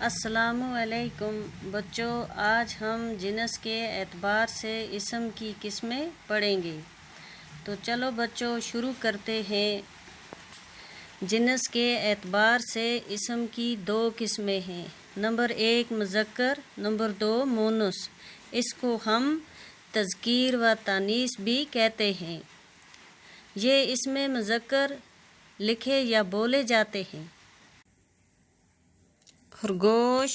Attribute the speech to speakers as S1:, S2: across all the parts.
S1: अस्सलामुअलैकुम बच्चों, आज हम जिनस के एतबार से इसम की किस्में पढ़ेंगे। तो चलो बच्चों शुरू करते हैं। जिनस के एतबार से इसम की दो किस्में हैं। नंबर 1 मुज़क्कर, नंबर 2 मोनस। इसको हम तज़कीर व तानीस भी कहते हैं। ये इसमें मुज़क्कर लिखे या बोले जाते हैं। खरगोश,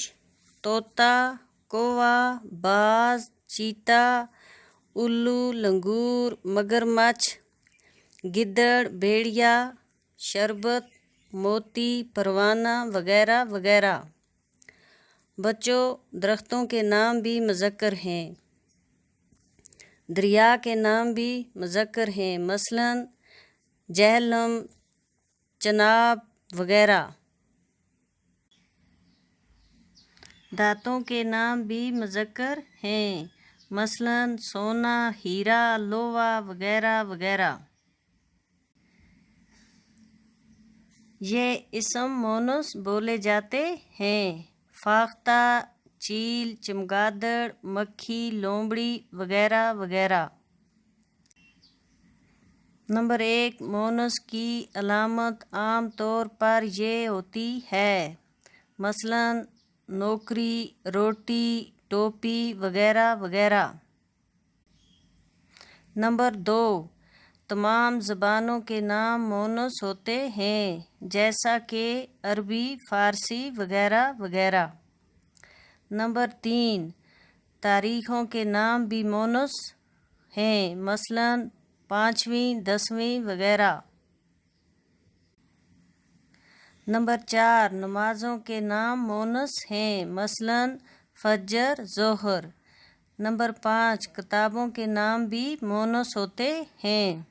S1: तोता, कौवा, बाज, चीता, उल्लू, लंगूर, मगरमच्छ, गिद्दड़, भेड़िया, शरबत, मोती, परवाना वगैरह वगैरह। बच्चों, दरख्तों के नाम भी मुज़क्कर हैं। दरिया के नाम भी मुज़क्कर हैं, मसलन जहलम, चनाब वगैरह। धातों के नाम भी मुज़क्कर हैं, मसलन सोना, हीरा, लोहा वगैरह वगैरह। ये इसम मोनस बोले जाते हैं। फाख्ता, चील, चमगादड़, मक्खी, लोमड़ी वगैरह वगैरह। नंबर 1 मोनस की अलामत आम तौर पर ये होती है, मसलन नौकरी, रोटी, टोपी वगैरह वगैरह। नंबर 2 तमाम ज़बानों के नाम मोनस होते हैं, जैसा कि अरबी, फ़ारसी वगैरह वगैरह। नंबर 3 तारीख़ों के नाम भी मोनस हैं, मसलन 5वीं, 10वीं वगैरह। नंबर 4 नमाज़ों के नाम मोनस हैं, मसलन फजर, ज़ोहर। नंबर 5 किताबों के नाम भी मोनस होते हैं।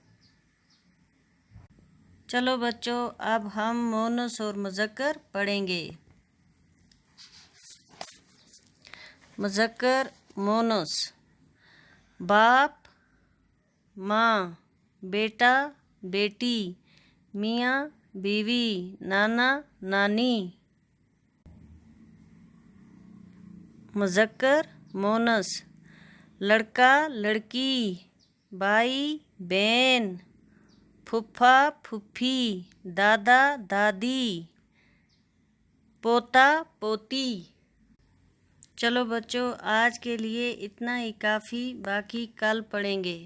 S1: चलो बच्चों, अब हम मोनस और मुज़क्कर पढ़ेंगे। मुज़क्कर मोनस: बाप, माँ, बेटा, बेटी, मियाँ, बीवी, नाना, नानी। मुज़क्कर मोनस: लड़का, लड़की, भाई, बहन, फूफा, फूफी, दादा, दादी, पोता, पोती। चलो बच्चों, आज के लिए इतना ही काफ़ी, बाकी कल पढ़ेंगे।